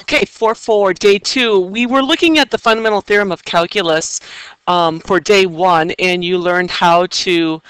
Okay, for day 2, we were looking at the fundamental theorem of calculus for day 1, and you learned how to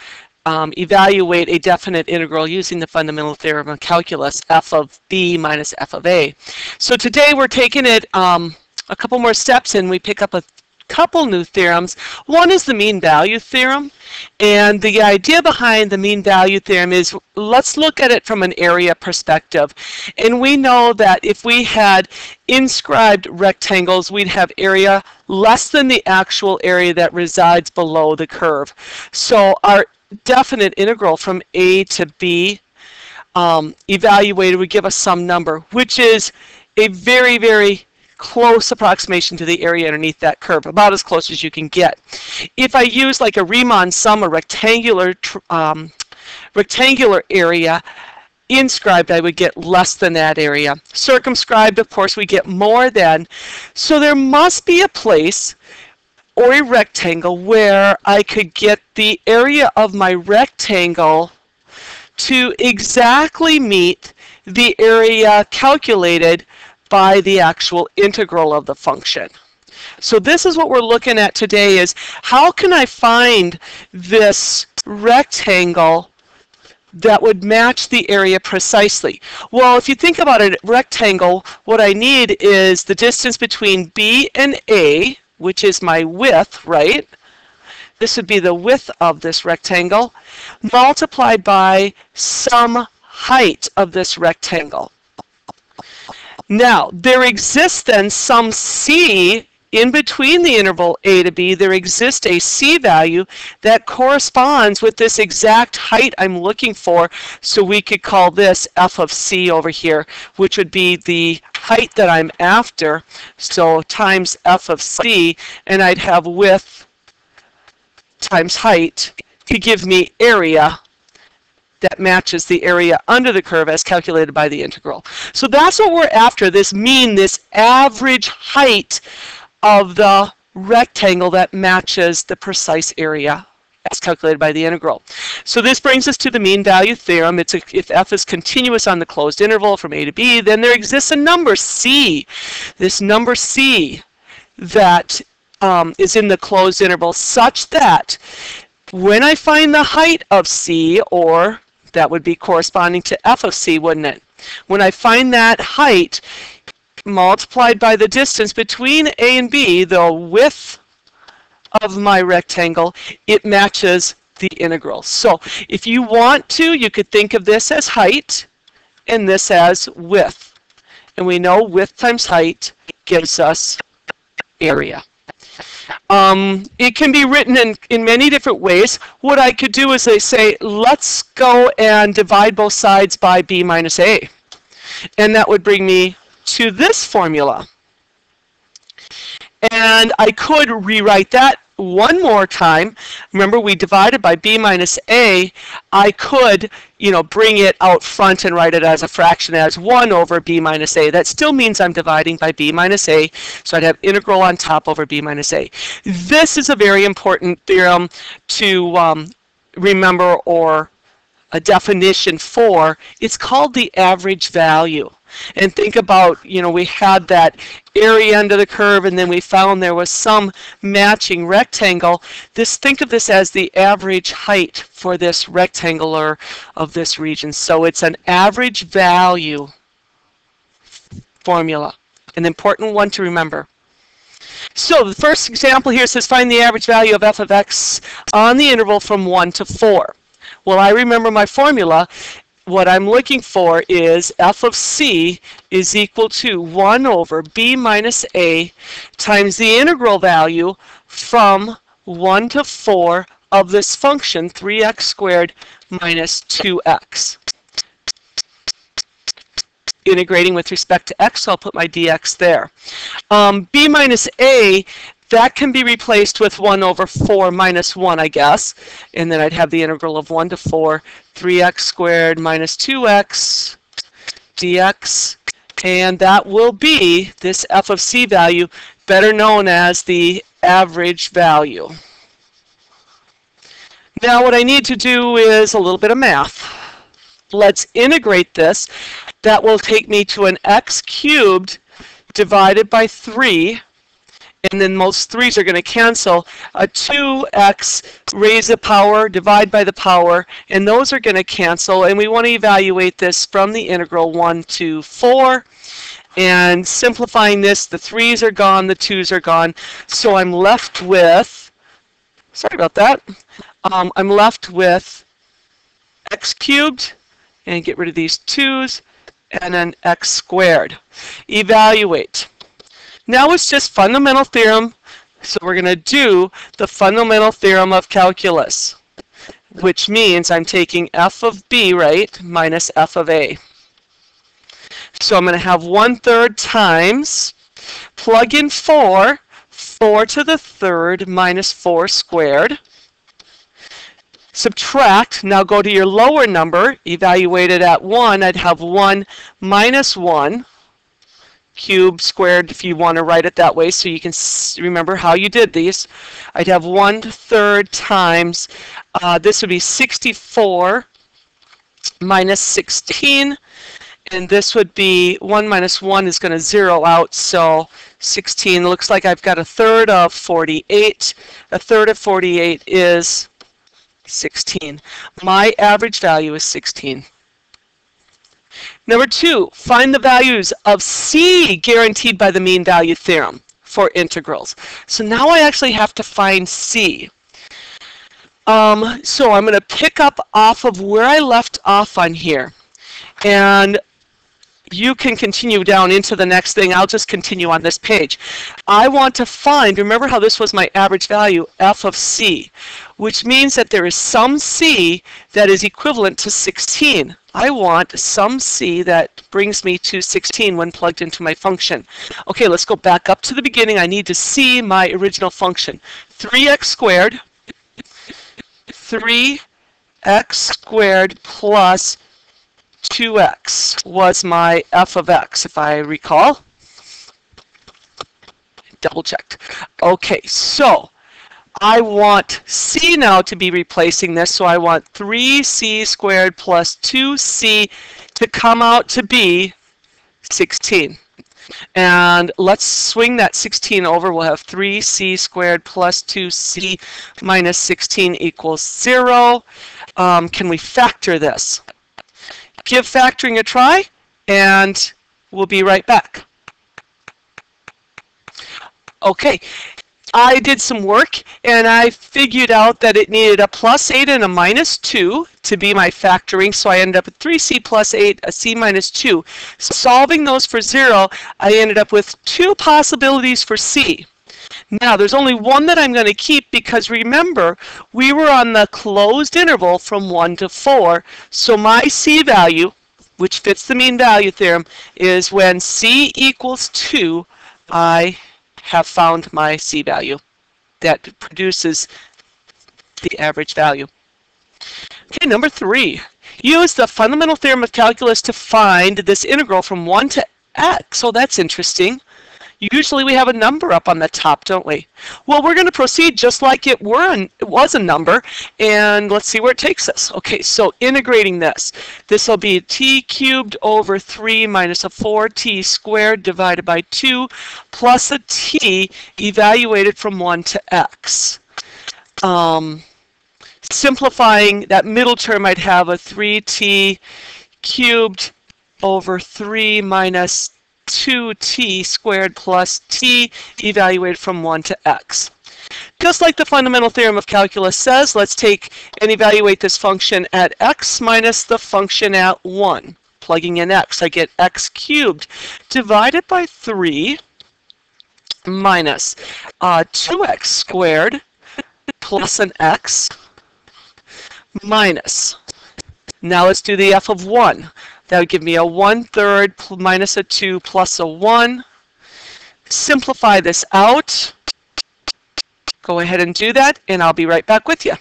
evaluate a definite integral using the fundamental theorem of calculus, f of b minus f of a. So today we're taking it a couple more steps, and we pick up a couple new theorems. One is the mean value theorem, and the idea behind the mean value theorem is let's look at it from an area perspective. And we know that if we had inscribed rectangles, we'd have area less than the actual area that resides below the curve. So our definite integral from a to b evaluated would give us some number, which is a very, very close approximation to the area underneath that curve, about as close as you can get. If I use like a Riemann sum, a rectangular area, inscribed I would get less than that area. Circumscribed, of course, we get more than. So there must be a place or a rectangle where I could get the area of my rectangle to exactly meet the area calculated by the actual integral of the function. So this is what we're looking at today, is how can I find this rectangle that would match the area precisely? Well, if you think about a rectangle, what I need is the distance between B and A, which is my width, right? This would be the width of this rectangle, multiplied by some height of this rectangle. Now, there exists then some c in between the interval a to b. There exists a c value that corresponds with this exact height I'm looking for, so we could call this f of c over here, which would be the height that I'm after, so times f of c, and I'd have width times height to give me area that matches the area under the curve as calculated by the integral. So that's what we're after, this mean, this average height of the rectangle that matches the precise area as calculated by the integral. So this brings us to the mean value theorem. If f is continuous on the closed interval from a to b, then there exists a number c, this number c that is in the closed interval, such that when I find the height of c, or that would be corresponding to f of c, wouldn't it? When I find that height multiplied by the distance between a and b, the width of my rectangle, it matches the integral. So if you want to, you could think of this as height and this as width. And we know width times height gives us area. It can be written in many different ways. What I could do is I say, let's go and divide both sides by b minus a. And that would bring me to this formula. And I could rewrite that one more time. Remember, we divided by b minus a. I could, bring it out front and write it as a fraction as 1 over b minus a. That still means I'm dividing by b minus a, so I'd have integral on top over b minus a. This is a very important theorem to remember, or a definition for. It's called the average value. And think about, we had that area under the curve, and then we found there was some matching rectangle. Think of this as the average height for this rectangular of this region. So it's an average value formula, an important one to remember. So the first example here says find the average value of f of x on the interval from 1 to 4. Well, I remember my formula. What I'm looking for is f of c is equal to 1 over b minus a times the integral value from 1 to 4 of this function, 3x squared minus 2x. Integrating with respect to x, so I'll put my dx there. B minus a, that can be replaced with 1 over 4 minus 1, I guess. And then I'd have the integral of 1 to 4, 3x squared minus 2x dx. And that will be this f of c value, better known as the average value. Now what I need to do is a little bit of math. Let's integrate this. That will take me to an x cubed divided by 3, and then most 3's are going to cancel. A 2x raise the power, divide by the power, and those are going to cancel. And we want to evaluate this from the integral 1 to 4. And simplifying this, the 3's are gone, the 2's are gone. So I'm left with, sorry about that, I'm left with x cubed, and get rid of these 2's, and then x squared. Evaluate. Now it's just fundamental theorem, so we're going to do the fundamental theorem of calculus, which means I'm taking f of b, right, minus f of a. So I'm going to have 1/3 times, plug in 4, 4 to the third minus 4 squared. Subtract, now go to your lower number, evaluate it at 1, I'd have 1 minus 1. Cube squared, if you want to write it that way so you can remember how you did these. I'd have 1/3 times, this would be 64 minus 16, and this would be 1 minus 1 is going to zero out, so 16 looks like I've got 1/3 of 48. 1/3 of 48 is 16. My average value is 16. Number 2, find the values of c guaranteed by the mean value theorem for integrals. So now I actually have to find c. So I'm going to pick up off of where I left off on here. And you can continue down into the next thing. I'll just continue on this page. I want to find, remember how this was my average value, f of c, which means that there is some c that is equivalent to 16. I want some c that brings me to 16 when plugged into my function. Okay, let's go back up to the beginning. I need to see my original function. 3x squared, 3x squared plus 2x was my f of x, if I recall. Double checked. Okay, so I want c now to be replacing this, so I want 3c squared plus 2c to come out to be 16. And let's swing that 16 over. We'll have 3c squared plus 2c minus 16 equals 0. Can we factor this? Give factoring a try, and we'll be right back. Okay, I did some work, and I figured out that it needed a +8 and a -2 to be my factoring, so I ended up with 3c plus 8, a c minus 2. Solving those for 0, I ended up with 2 possibilities for c. Now, there's only one that I'm going to keep because remember, we were on the closed interval from 1 to 4, so my c value, which fits the mean value theorem, is when c equals 2, I have found my c value that produces the average value. Okay, number 3. Use the fundamental theorem of calculus to find this integral from 1 to x. So that's interesting. Usually we have a number up on the top, don't we? Well, we're going to proceed just like it was a number, and let's see where it takes us. Okay, so integrating this. This will be t cubed over 3 minus a 4t squared divided by 2 plus a t evaluated from 1 to x. Simplifying that middle term, I'd have a 3t cubed over 3 minus 2t squared plus t evaluated from 1 to x. Just like the fundamental theorem of calculus says, let's take and evaluate this function at x minus the function at 1. Plugging in x, I get x cubed divided by 3 minus 2x squared plus an x minus. Now let's do the f of 1. That would give me a 1/3 minus a 2 plus a 1. Simplify this out. Go ahead and do that, and I'll be right back with you.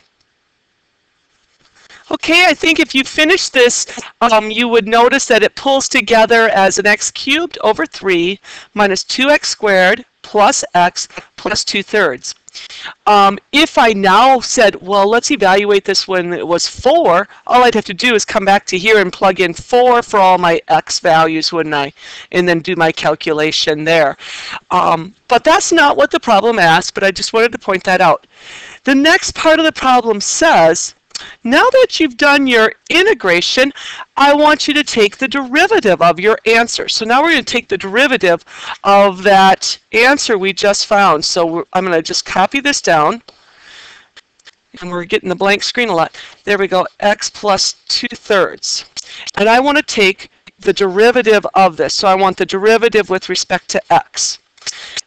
Okay, I think if you finish this, you would notice that it pulls together as an x cubed over 3 minus 2x squared plus x plus 2/3. If I now said, well, let's evaluate this when it was 4, all I'd have to do is come back to here and plug in 4 for all my x values, wouldn't I? And then do my calculation there. But that's not what the problem asked, but I just wanted to point that out. The next part of the problem says, now that you've done your integration, I want you to take the derivative of your answer. So now we're going to take the derivative of that answer we just found. So I'm going to just copy this down. And we're getting the blank screen a lot. There we go, x plus 2/3. And I want to take the derivative of this. So I want the derivative with respect to x.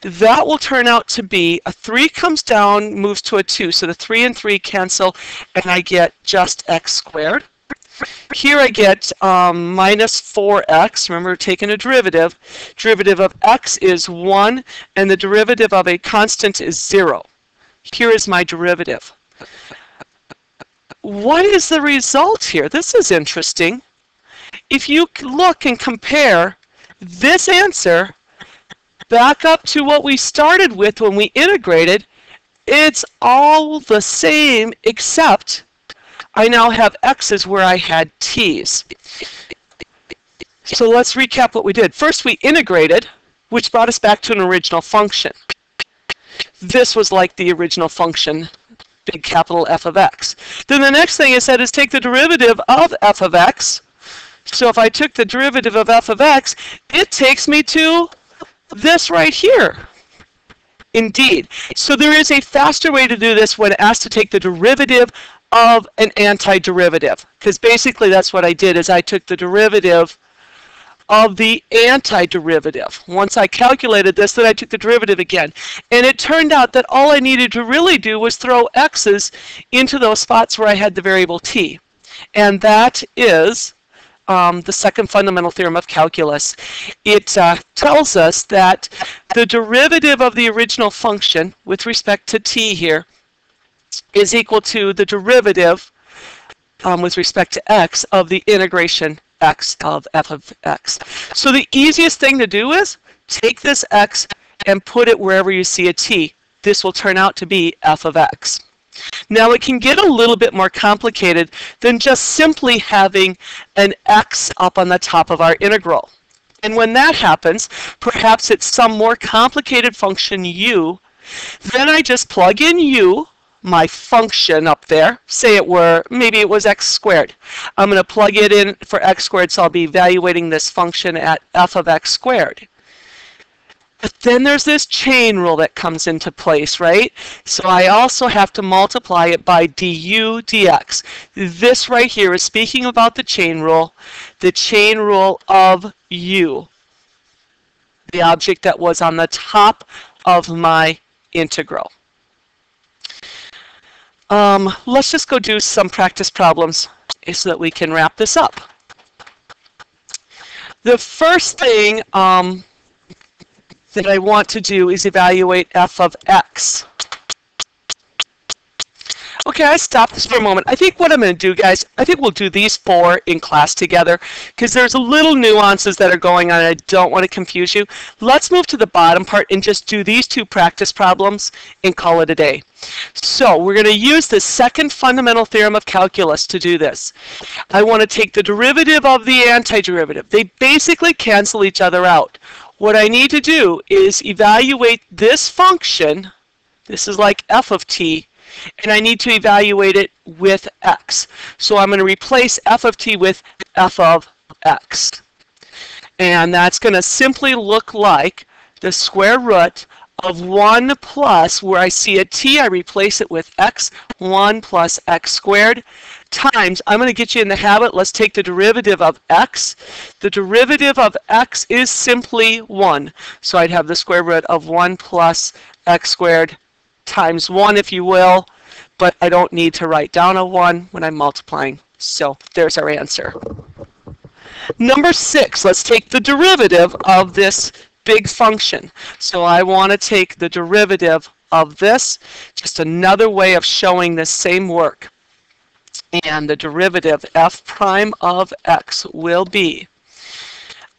That will turn out to be a 3 comes down, moves to a 2. So the 3 and 3 cancel, and I get just x squared. Here I get minus 4x. Remember, we're taking a derivative. Derivative of x is 1, and the derivative of a constant is 0. Here is my derivative. What is the result here? This is interesting. If you look and compare this answer back up to what we started with when we integrated, it's all the same except I now have x's where I had t's. So let's recap what we did. First we integrated, which brought us back to an original function. This was like the original function, big capital F of x. Then the next thing I said is take the derivative of f of x. So if I took the derivative of f of x, it takes me to this right here. Indeed. So there is a faster way to do this when asked to take the derivative of an antiderivative. Because basically that's what I did, is I took the derivative of the antiderivative. Once I calculated this, then I took the derivative again. And it turned out that all I needed to really do was throw x's into those spots where I had the variable t. And that is the second fundamental theorem of calculus. It tells us that the derivative of the original function with respect to t here is equal to the derivative with respect to x of the integration x of f of x. So the easiest thing to do is take this x and put it wherever you see a t. This will turn out to be f of x. Now it can get a little bit more complicated than just simply having an x up on the top of our integral. And when that happens, perhaps it's some more complicated function u, then I just plug in u, my function up there, say it were, maybe it was x squared. I'm going to plug it in for x squared, so I'll be evaluating this function at f of x squared. But then there's this chain rule that comes into place, right? So I also have to multiply it by du dx. This right here is speaking about the chain rule of u, the object that was on the top of my integral. Let's just go do some practice problems so that we can wrap this up. The first thing that I want to do is evaluate f of x. Okay, I stopped this for a moment. I think what I'm going to do, guys, I think we'll do these 4 in class together because there's a little nuances that are going on and I don't want to confuse you. Let's move to the bottom part and just do these 2 practice problems and call it a day. So we're going to use the second fundamental theorem of calculus to do this. I want to take the derivative of the antiderivative. They basically cancel each other out. What I need to do is evaluate this function. This is like f of t. And I need to evaluate it with x. So I'm going to replace f of t with f of x. And that's going to simply look like the square root of 1 plus, where I see a t, I replace it with x, 1 plus x squared, times, I'm going to get you in the habit, let's take the derivative of x. The derivative of x is simply 1. So I'd have the square root of 1 plus x squared times 1, if you will, but I don't need to write down a 1 when I'm multiplying. So there's our answer. Number 6, let's take the derivative of this big function. So I want to take the derivative of this, just another way of showing this same work. And the derivative f prime of x will be,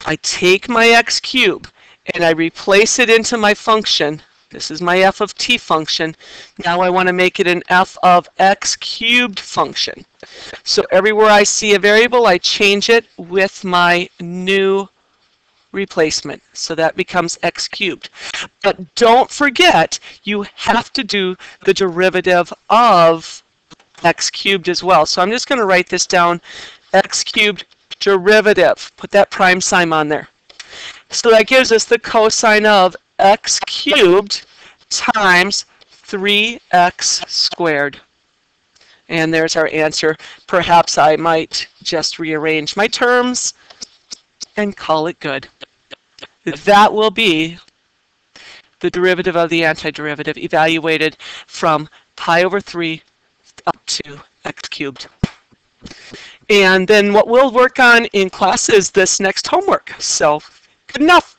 I take my x cubed and I replace it into my function. This is my f of t function. Now I want to make it an f of x cubed function. So everywhere I see a variable, I change it with my new replacement. So that becomes x cubed. But don't forget, you have to do the derivative of x cubed as well. So I'm just going to write this down, x cubed derivative. Put that prime sign on there. So that gives us the cosine of x cubed times 3x squared. And there's our answer. Perhaps I might just rearrange my terms and call it good. That will be the derivative of the antiderivative evaluated from pi over 3 up to x cubed. And then what we'll work on in class is this next homework. So good enough.